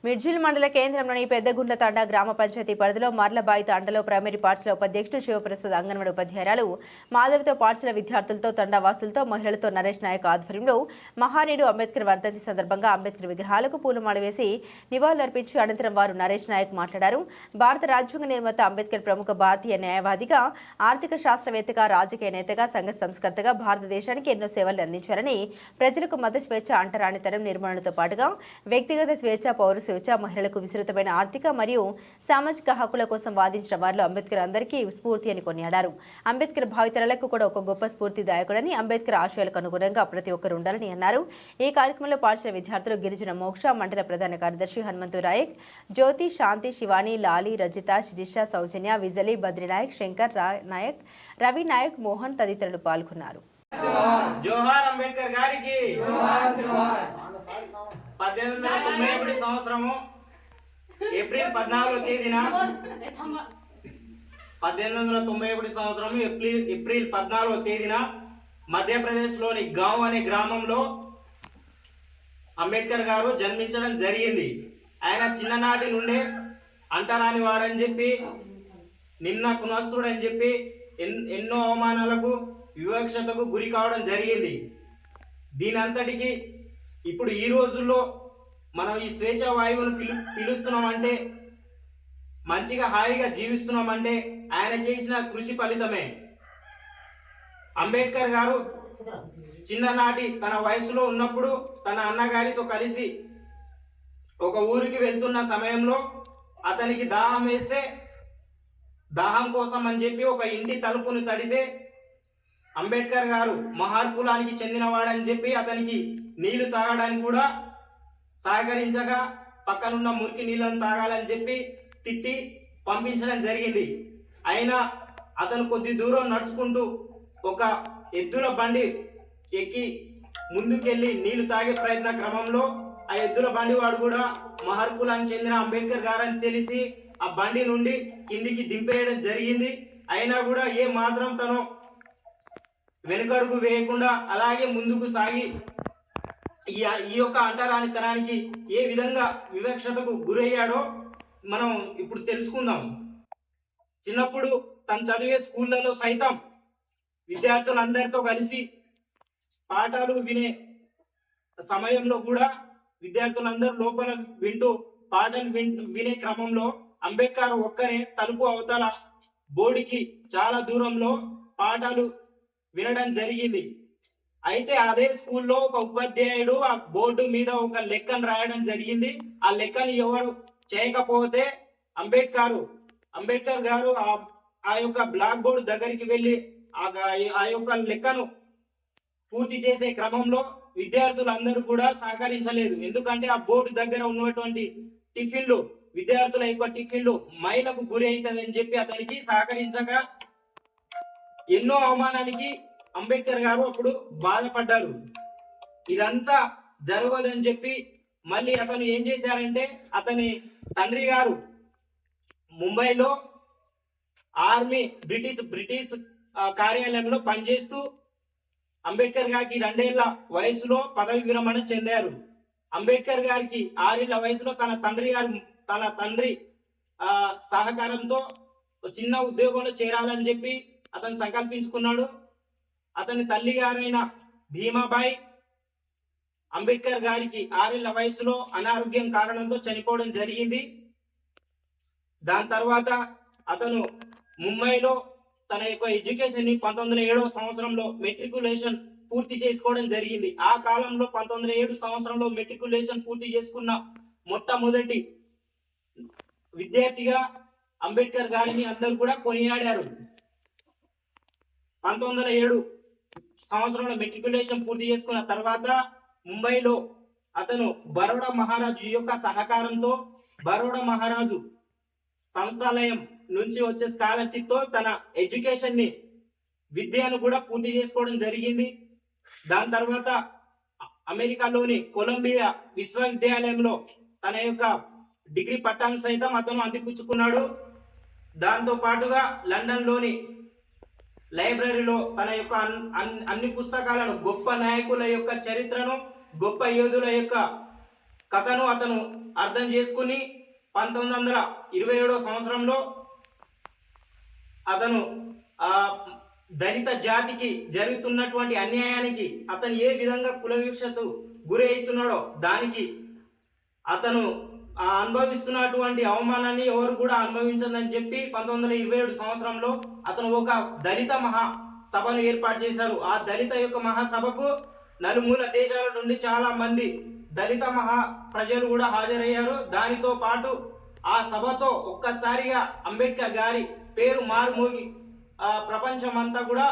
మిర్జిల్ మండల కేంద్రంలోని పెద్దగుండ్ల తండా గ్రామ పంచాయతీ పరిధిలో మర్లబాయి తండలో ప్రైమరీ పాఠశాల ఉపాధ్యక్షుడు శివప్రసాద్, అంగన్వాడీ ఉపాధ్యాయురాలు మాధవితో పాఠశాల విద్యార్థులతో, తండావాసులతో, మహిళలతో నరేష్ నాయక్ ఆధ్వర్యంలో మహానీయుడు అంబేద్కర్ వర్ధంతి సందర్భంగా అంబేద్కర్ విగ్రహాలకు పూలమాల వేసి నివాళులర్పించి అనంతరం వారు నరేష్ నాయక్ మాట్లాడారు. భారత రాజ్యాంగ నిర్మాత అంబేద్కర్ ప్రముఖ భారతీయ న్యాయవాదిగా, ఆర్థిక శాస్త్రవేత్తగా, రాజకీయ నేతగా, సంఘ సంస్కర్తగా భారతదేశానికి ఎన్నో సేవలు అందించారని, ప్రజలకు మత స్వేచ్ఛ, అంటరానితనం నిర్మూలనతో పాటుగా వ్యక్తిగత స్వేచ్ఛ, పౌర స్వేచ్ఛ, మహిళలకు విస్తృతమైన ఆర్థిక మరియు సామాజిక హక్కుల కోసం వాదించిన వారిలో అంబేద్కర్ అందరికీ స్ఫూర్తి అని కొనియాడారు. అంబేద్కర్ భావితరాలకు కూడా ఒక గొప్ప స్ఫూర్తిదాయకుడని, అంబేద్కర్ ఆశయాలకు అనుగుణంగా ప్రతి ఒక్కరు ఉండాలని అన్నారు. ఈ కార్యక్రమంలో పాఠశాల విద్యార్థులు గిరిజన మోక్ష మండల ప్రధాన కార్యదర్శి హనుమంతు నాయక్, జ్యోతి, శాంతి, శివాని, లాలి, రజిత, శిరీష, సౌజన్య, విజలి, బద్రీనాయక్, శంకర్ నాయక్, రవి నాయక్, మోహన్ తదితరులు పాల్గొన్నారు. జోహార్ అంబేద్కర్ గారికి. 1891 సంవత్సరము ఏప్రిల్ 14వ తేదీన 1891 సంవత్సరము ఏప్రిల్ 14వ తేదీన మధ్యప్రదేశ్లోని గావ్ అనే గ్రామంలో అంబేద్కర్ గారు జన్మించడం జరిగింది. ఆయన చిన్ననాటి నుండే అంటరాని వాడని చెప్పి, నిమ్న కులస్తుడని చెప్పి ఎన్నో అవమానాలకు, వివక్షతకు గురి కావడం జరిగింది. దీనంతటికి ఇప్పుడు ఈ రోజుల్లో మనం ఈ స్వేచ్ఛ వాయువును పీలుస్తున్నామంటే, మంచిగా హాయిగా జీవిస్తున్నామంటే ఆయన చేసిన కృషి ఫలితమే. అంబేద్కర్ గారు చిన్ననాటి తన వయసులో ఉన్నప్పుడు తన అన్నగారితో కలిసి ఒక ఊరికి వెళ్తున్న సమయంలో అతనికి దాహం వేస్తే, దాహం కోసం అని చెప్పి ఒక ఇంటి తలుపును తడితే అంబేద్కర్ గారు మహార్ కులానికి చెందినవాడని చెప్పి అతనికి నీళ్లు తాగడానికి కూడా సహకరించగా, పక్కనున్న మురికి నీళ్లను తాగాలని చెప్పి తిట్టి పంపించడం జరిగింది. అయినా అతను కొద్ది దూరం నడుచుకుంటూ ఒక ఎద్దుల బండి ఎక్కి ముందుకెళ్ళి నీళ్లు తాగే ప్రయత్న క్రమంలో ఆ ఎద్దుల బండి వాడు కూడా మహర్ కులానికి చెందిన అంబేద్కర్ గారని తెలిసి ఆ బండి నుండి కిందికి దింపేయడం జరిగింది. అయినా కూడా ఏ మాత్రం తను వెనుకడుగు వేయకుండా అలాగే ముందుకు సాగి ఈ యొక్క అంటరానితనానికి ఏ విధంగా వివక్షతకు గురయ్యాడో మనం ఇప్పుడు తెలుసుకుందాం. చిన్నప్పుడు తను చదివే స్కూళ్ళలో సైతం విద్యార్థులందరితో కలిసి పాఠాలు వినే సమయంలో కూడా విద్యార్థులందరూ లోపల వింటూ పాటలు వినే క్రమంలో అంబేద్కర్ ఒక్కరే తలుపు అవతల బోర్డుకి చాలా దూరంలో పాఠాలు వినడం జరిగింది. అయితే అదే స్కూల్లో ఒక ఉపాధ్యాయుడు ఆ బోర్డు మీద ఒక లెక్కను రాయడం జరిగింది. ఆ లెక్కను ఎవరు చేయకపోతే అంబేద్కర్ గారు ఆ యొక్క బ్లాక్ బోర్డు దగ్గరికి వెళ్ళి ఆ యొక్క లెక్కను పూర్తి చేసే క్రమంలో విద్యార్థులందరూ కూడా సహకరించలేదు. ఎందుకంటే ఆ బోర్డు దగ్గర ఉన్నటువంటి టిఫిన్లు, విద్యార్థుల యొక్క టిఫిన్లు మైలకు గురి అవుతుందని చెప్పి అతనికి సహకరించగా ఎన్నో అవమానానికి అంబేద్కర్ గారు అప్పుడు బాధపడ్డారు. ఇదంతా జరగదని చెప్పి మళ్ళీ అతను ఏం చేశారంటే, అతని తండ్రి గారు ముంబైలో ఆర్మీ బ్రిటిష్ కార్యాలయంలో పనిచేస్తూ అంబేద్కర్ గారికి 2 ఏళ్ల వయసులో పదవి విరమణ చెందారు. అంబేద్కర్ గారికి 6 ఏళ్ల వయసులో తన తండ్రి సహకారంతో చిన్న ఉద్యోగంలో చేరాలని చెప్పి అతను సంకల్పించుకున్నాడు. అతని తల్లి గారైన భీమాబాయి అంబేద్కర్ గారికి 6 ఏళ్ల వయసులో అనారోగ్యం కారణంతో చనిపోవడం జరిగింది. దాని తర్వాత అతను ముంబైలో తన యొక్క ఎడ్యుకేషన్ ని 1907వ సంవత్సరంలో మెట్రికులేషన్ పూర్తి చేసుకోవడం జరిగింది. ఆ కాలంలో 1907 సంవత్సరంలో మెట్రికులేషన్ పూర్తి చేసుకున్న మొట్టమొదటి విద్యార్థిగా అంబేద్కర్ గారిని అందరూ కూడా కొనియాడారు. 1907 సంవత్సరంలో మెట్రికులేషన్ పూర్తి చేసుకున్న తర్వాత ముంబైలో అతను బరోడా మహారాజు యొక్క సహకారంతో బరోడా మహారాజు సంస్థాలయం నుంచి వచ్చే స్కాలర్షిప్ తో తన ఎడ్యుకేషన్ ని, విద్యను కూడా పూర్తి చేసుకోవడం జరిగింది. దాని తర్వాత అమెరికాలోని కొలంబియా విశ్వవిద్యాలయంలో తన యొక్క డిగ్రీ పట్టాను సైతం అతను అందిపుచ్చుకున్నాడు. దాంతో పాటుగా లండన్ లోని లైబ్రరీలో తన యొక్క అన్ని పుస్తకాలను, గొప్ప నాయకుల యొక్క చరిత్రను, గొప్ప యోధుల యొక్క కథను అతను అర్థం చేసుకుని 1927 సంవత్సరంలో అతను ఆ దళిత జాతికి జరుగుతున్నటువంటి అన్యాయానికి అతను ఏ విధంగా కుల వివక్షకు గురి అవుతున్నాడో దానికి అతను అనుభవిస్తున్నటువంటి అవమానాన్ని ఎవరు కూడా అనుభవించదని చెప్పి 1927 సంవత్సరంలో అతను ఒక దళిత మహా సభను ఏర్పాటు చేశారు. ఆ దళిత యొక్క మహాసభకు నలుమూల దేశాల నుండి చాలా మంది దళిత మహా ప్రజలు కూడా హాజరయ్యారు. దానితో పాటు ఆ సభతో ఒక్కసారిగా అంబేద్కర్ గారి పేరు మారుమోగి ప్రపంచమంతా కూడా